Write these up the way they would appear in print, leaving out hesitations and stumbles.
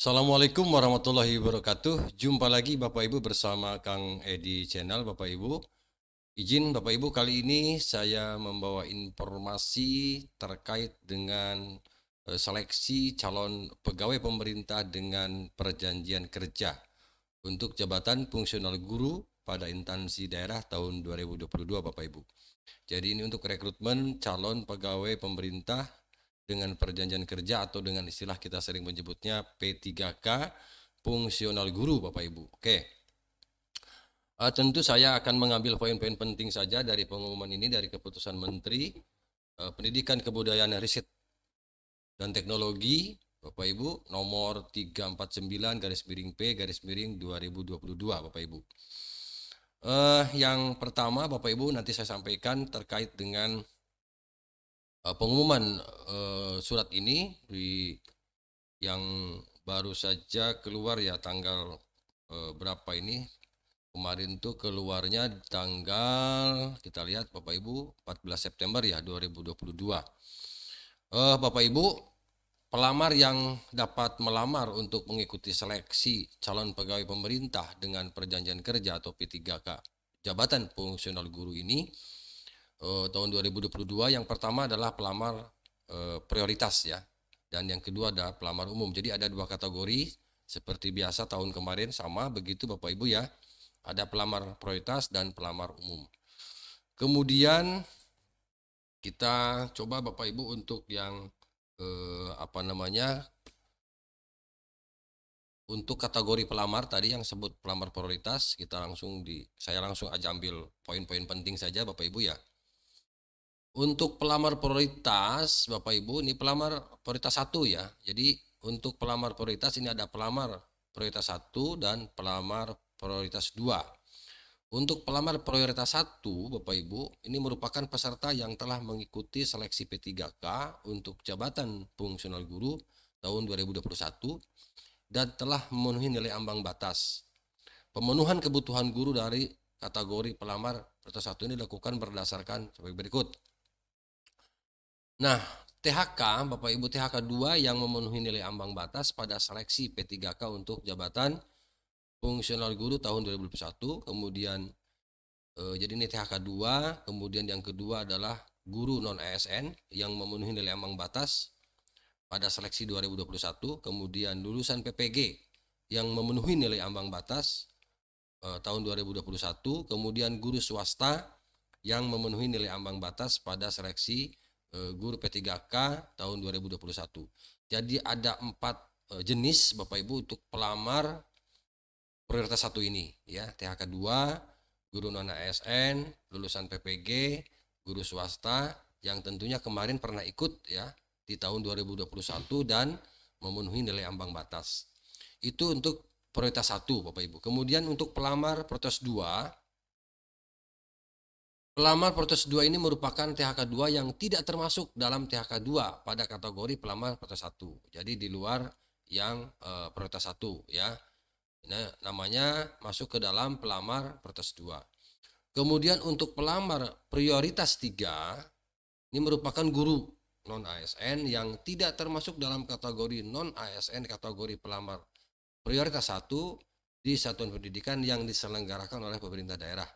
Assalamualaikum warahmatullahi wabarakatuh. Jumpa lagi Bapak Ibu bersama Kang Edi Channel Bapak Ibu. Izin Bapak Ibu, kali ini saya membawa informasi terkait dengan seleksi calon pegawai pemerintah dengan perjanjian kerja untuk jabatan fungsional guru pada instansi daerah tahun 2022 Bapak Ibu. Jadi ini untuk rekrutmen calon pegawai pemerintah dengan perjanjian kerja atau dengan istilah kita sering menyebutnya P3K, fungsional guru Bapak Ibu. Oke. Tentu saya akan mengambil poin-poin penting saja dari pengumuman ini dari keputusan Menteri Pendidikan Kebudayaan Riset dan Teknologi Bapak Ibu nomor 349 garis miring P garis miring 2022 Bapak Ibu. Yang pertama Bapak Ibu nanti saya sampaikan terkait dengan pengumuman surat ini yang baru saja keluar ya tanggal berapa ini kemarin tuh keluarnya tanggal kita lihat Bapak Ibu 14 September ya 2022. Bapak Ibu, pelamar yang dapat melamar untuk mengikuti seleksi calon pegawai pemerintah dengan perjanjian kerja atau P3K jabatan fungsional guru ini tahun 2022 yang pertama adalah pelamar prioritas ya, dan yang kedua ada pelamar umum. Jadi ada dua kategori seperti biasa tahun kemarin sama begitu Bapak Ibu ya, ada pelamar prioritas dan pelamar umum. Kemudian kita coba Bapak Ibu untuk yang untuk kategori pelamar tadi yang sebut pelamar prioritas, saya langsung aja ambil poin-poin penting saja Bapak Ibu ya. Untuk pelamar prioritas, Bapak Ibu, ini pelamar prioritas 1 ya. Jadi untuk pelamar prioritas ini ada pelamar prioritas 1 dan pelamar prioritas 2. Untuk pelamar prioritas 1, Bapak Ibu, ini merupakan peserta yang telah mengikuti seleksi P3K untuk jabatan fungsional guru tahun 2021 dan telah memenuhi nilai ambang batas. Pemenuhan kebutuhan guru dari kategori pelamar prioritas 1 ini dilakukan berdasarkan sebagai berikut. Nah, THK, Bapak Ibu, THK 2 yang memenuhi nilai ambang batas pada seleksi P3K untuk jabatan fungsional guru tahun 2021, kemudian jadi ini THK 2, kemudian yang kedua adalah guru non ASN yang memenuhi nilai ambang batas pada seleksi 2021, kemudian lulusan PPG yang memenuhi nilai ambang batas tahun 2021, kemudian guru swasta yang memenuhi nilai ambang batas pada seleksi guru P3K tahun 2021. Jadi ada 4 jenis Bapak Ibu untuk pelamar prioritas 1 ini ya, THK 2, guru non ASN, lulusan PPG, guru swasta yang tentunya kemarin pernah ikut ya di tahun 2021 dan memenuhi nilai ambang batas. Itu untuk prioritas 1 Bapak Ibu. Kemudian untuk pelamar prioritas 2, pelamar prioritas 2 ini merupakan THK 2 yang tidak termasuk dalam THK 2 pada kategori pelamar prioritas 1. Jadi di luar yang prioritas 1 ya. Nah, namanya masuk ke dalam pelamar prioritas 2. Kemudian untuk pelamar prioritas 3 ini merupakan guru non ASN yang tidak termasuk dalam kategori non ASN kategori pelamar prioritas 1 di satuan pendidikan yang diselenggarakan oleh pemerintah daerah.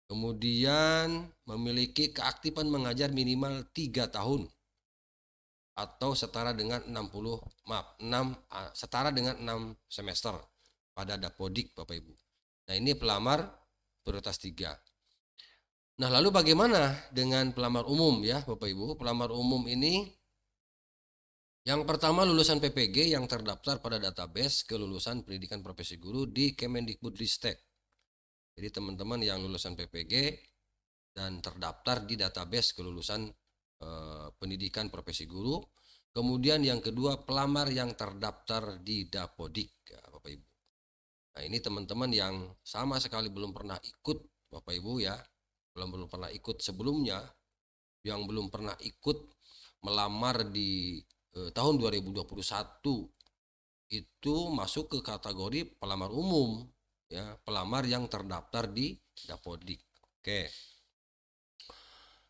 Kemudian memiliki keaktifan mengajar minimal 3 tahun atau setara dengan 6 semester pada Dapodik Bapak Ibu. Nah, ini pelamar prioritas 3. Nah, lalu bagaimana dengan pelamar umum ya Bapak Ibu? Pelamar umum ini yang pertama lulusan PPG yang terdaftar pada database kelulusan pendidikan profesi guru di Kemendikbudristek. Jadi teman-teman yang lulusan PPG dan terdaftar di database kelulusan pendidikan profesi guru. Kemudian yang kedua pelamar yang terdaftar di Dapodik ya, Bapak Ibu. Nah, ini teman-teman yang sama sekali belum pernah ikut Bapak Ibu ya, belum pernah ikut sebelumnya, yang belum pernah ikut melamar di tahun 2021 itu masuk ke kategori pelamar umum ya, pelamar yang terdaftar di Dapodik. Oke.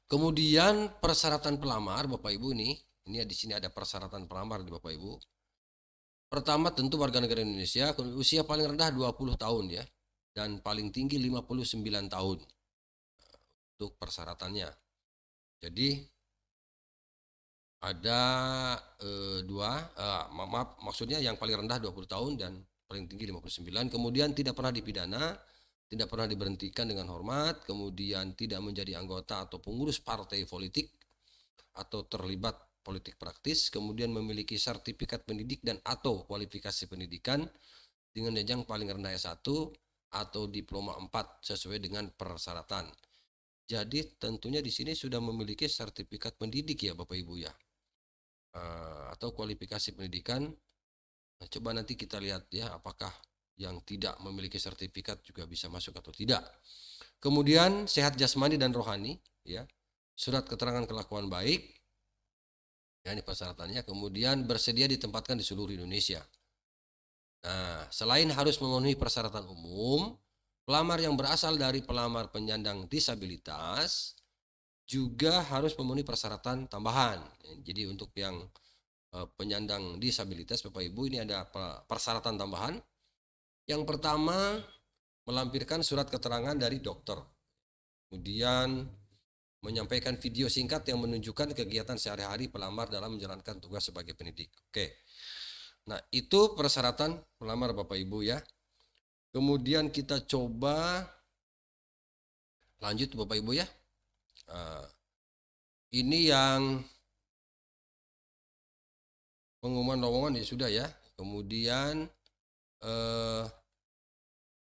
Kemudian persyaratan pelamar Bapak Ibu ini di sini ada persyaratan pelamar di Bapak Ibu. Pertama tentu warga negara Indonesia, usia paling rendah 20 tahun ya, dan paling tinggi 59 tahun untuk persyaratannya. Jadi ada maaf, maksudnya yang paling rendah 20 tahun dan paling tinggi 59, kemudian tidak pernah dipidana, tidak pernah diberhentikan dengan hormat, kemudian tidak menjadi anggota atau pengurus partai politik atau terlibat politik praktis, kemudian memiliki sertifikat pendidik dan atau kualifikasi pendidikan dengan jenjang paling rendah S1 atau diploma 4 sesuai dengan persyaratan. Jadi tentunya di sini sudah memiliki sertifikat pendidik ya Bapak Ibu ya. Atau kualifikasi pendidikan. Nah, coba nanti kita lihat ya apakah yang tidak memiliki sertifikat juga bisa masuk atau tidak. Kemudian sehat jasmani dan rohani ya. Surat keterangan kelakuan baik. Ya, ini persyaratannya. Kemudian bersedia ditempatkan di seluruh Indonesia. Nah, selain harus memenuhi persyaratan umum, pelamar yang berasal dari pelamar penyandang disabilitas juga harus memenuhi persyaratan tambahan. Jadi untuk yang penyandang disabilitas Bapak Ibu ini ada persyaratan tambahan. Yang pertama, melampirkan surat keterangan dari dokter. Kemudian menyampaikan video singkat yang menunjukkan kegiatan sehari-hari pelamar dalam menjalankan tugas sebagai pendidik. Oke. Nah, itu persyaratan pelamar Bapak Ibu ya. Kemudian kita coba lanjut Bapak Ibu ya. Ini yang pengumuman lowongan ya sudah ya. Kemudian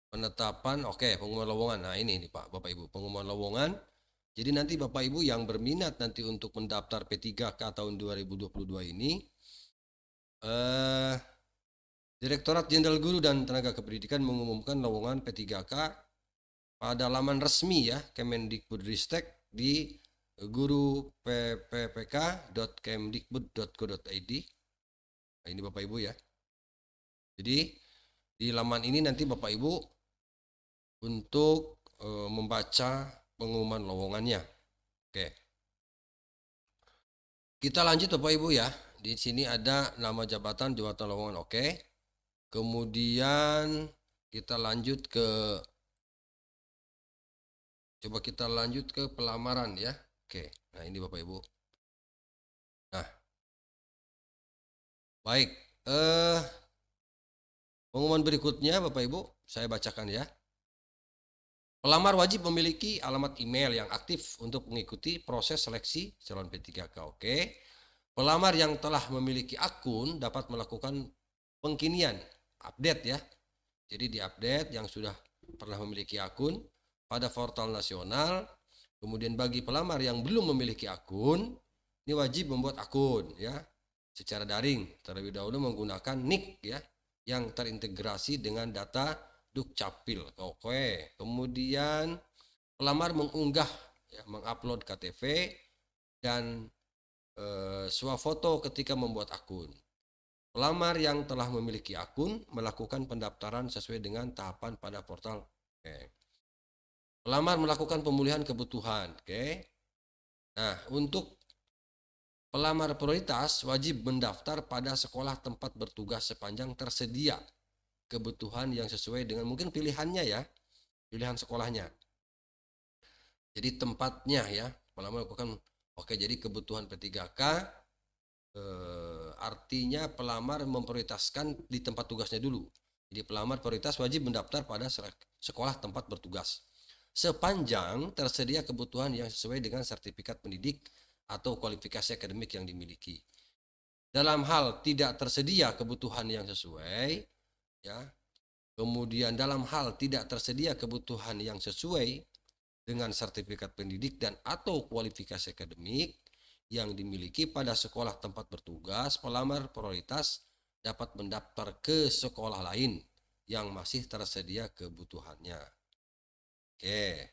penetapan, oke, pengumuman lowongan. Nah ini nih Pak, Bapak Ibu, pengumuman lowongan. Jadi nanti Bapak Ibu yang berminat nanti untuk mendaftar P3K tahun 2022 ini, Direktorat Jenderal Guru dan Tenaga Kependidikan mengumumkan lowongan P3K pada laman resmi ya Kemendikbudristek di guru.pppk.kemdikbud.go.id. Nah, ini Bapak Ibu ya. Jadi di laman ini nanti Bapak Ibu untuk membaca pengumuman lowongannya. Oke. Kita lanjut Bapak Ibu ya. Di sini ada nama jabatan lowongan. Oke. Kemudian kita lanjut ke pelamaran ya. Oke. Nah, ini Bapak Ibu. Nah. Baik. Pengumuman berikutnya Bapak Ibu, saya bacakan ya. Pelamar wajib memiliki alamat email yang aktif untuk mengikuti proses seleksi calon P3K. Oke. Pelamar yang telah memiliki akun dapat melakukan pengkinian, update ya. Jadi diupdate yang sudah pernah memiliki akun pada portal nasional. Kemudian bagi pelamar yang belum memiliki akun, ini wajib membuat akun ya secara daring terlebih dahulu menggunakan NIK ya yang terintegrasi dengan data Dukcapil. Oke. Kemudian pelamar mengunggah ya, mengupload KTP dan swafoto ketika membuat akun. Pelamar yang telah memiliki akun melakukan pendaftaran sesuai dengan tahapan pada portal. Oke. Pelamar melakukan pemulihan kebutuhan. Oke. Nah, untuk pelamar prioritas wajib mendaftar pada sekolah tempat bertugas sepanjang tersedia kebutuhan yang sesuai dengan mungkin pilihannya ya, pilihan sekolahnya. Jadi tempatnya ya, pelamar melakukan. Oke, jadi kebutuhan P3K artinya pelamar memprioritaskan di tempat tugasnya dulu. Jadi pelamar prioritas wajib mendaftar pada sekolah tempat bertugas sepanjang tersedia kebutuhan yang sesuai dengan sertifikat pendidik atau kualifikasi akademik yang dimiliki. Dalam hal tidak tersedia kebutuhan yang sesuai, ya, kemudian dalam hal tidak tersedia kebutuhan yang sesuai dengan sertifikat pendidik dan atau kualifikasi akademik yang dimiliki pada sekolah tempat bertugas, pelamar prioritas dapat mendaftar ke sekolah lain yang masih tersedia kebutuhannya. Oke.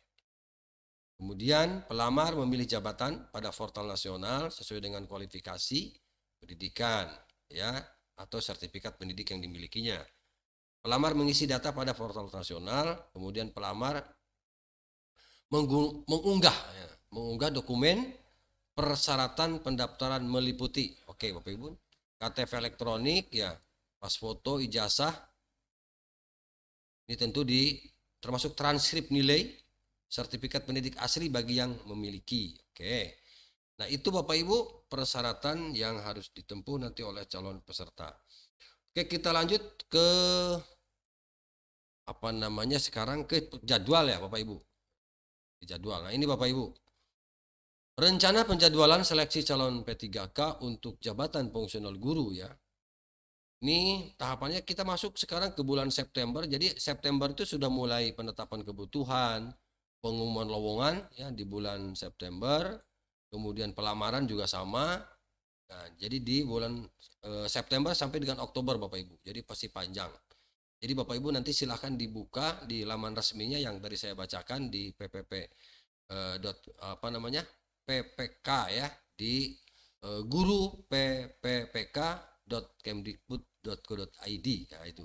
Kemudian pelamar memilih jabatan pada portal nasional sesuai dengan kualifikasi pendidikan ya atau sertifikat pendidik yang dimilikinya. Pelamar mengisi data pada portal nasional, kemudian pelamar mengunggah dokumen persyaratan pendaftaran meliputi. Oke, Bapak Ibu, KTP elektronik ya, pas foto, ijazah, ini tentu termasuk transkrip nilai, sertifikat pendidik asli bagi yang memiliki. Oke. Nah, itu Bapak Ibu persyaratan yang harus ditempuh nanti oleh calon peserta. Oke, kita lanjut ke sekarang ke jadwal ya Bapak Ibu. Jadwal. Nah, ini Bapak Ibu. Rencana penjadwalan seleksi calon P3K untuk jabatan fungsional guru ya. Ini tahapannya kita masuk sekarang ke bulan September. Jadi September itu sudah mulai penetapan kebutuhan, pengumuman lowongan ya di bulan September. Kemudian pelamaran juga sama. Nah, jadi di bulan September sampai dengan Oktober Bapak Ibu. Jadi pasti panjang. Jadi Bapak Ibu nanti silahkan dibuka di laman resminya yang tadi saya bacakan di PPK ya, di guru ppk.kemdikbud.go.id. Nah, itu.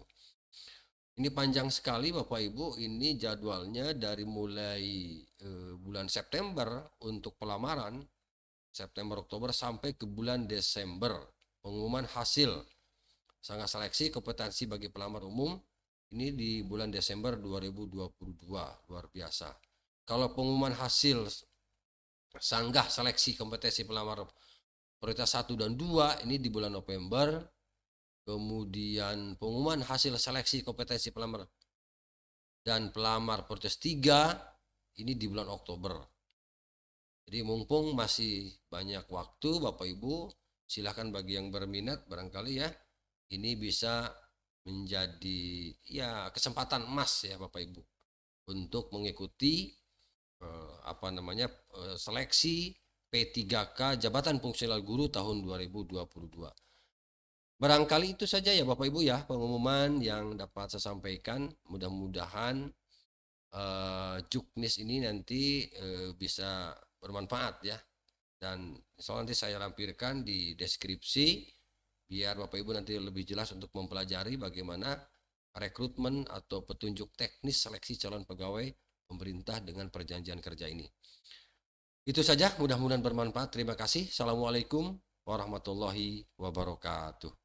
Ini panjang sekali Bapak Ibu, ini jadwalnya dari mulai bulan September untuk pelamaran, September Oktober sampai ke bulan Desember pengumuman hasil sangat seleksi kompetensi bagi pelamar umum ini di bulan Desember 2022, luar biasa. Kalau pengumuman hasil sanggah seleksi kompetensi pelamar prioritas 1 dan 2 ini di bulan November. Kemudian pengumuman hasil seleksi kompetensi pelamar dan pelamar prioritas 3 ini di bulan Oktober. Jadi mumpung masih banyak waktu Bapak Ibu, silahkan bagi yang berminat barangkali ya, ini bisa menjadi ya kesempatan emas ya Bapak Ibu untuk mengikuti seleksi P3K jabatan fungsional guru tahun 2022. Barangkali itu saja ya Bapak Ibu ya pengumuman yang dapat saya sampaikan. Mudah-mudahan Juknis ini nanti bisa bermanfaat ya. Dan soal nanti saya lampirkan di deskripsi biar Bapak Ibu nanti lebih jelas untuk mempelajari bagaimana rekrutmen atau petunjuk teknis seleksi calon pegawai pemerintah dengan perjanjian kerja ini. Itu saja, mudah-mudahan bermanfaat. Terima kasih. Assalamualaikum warahmatullahi wabarakatuh.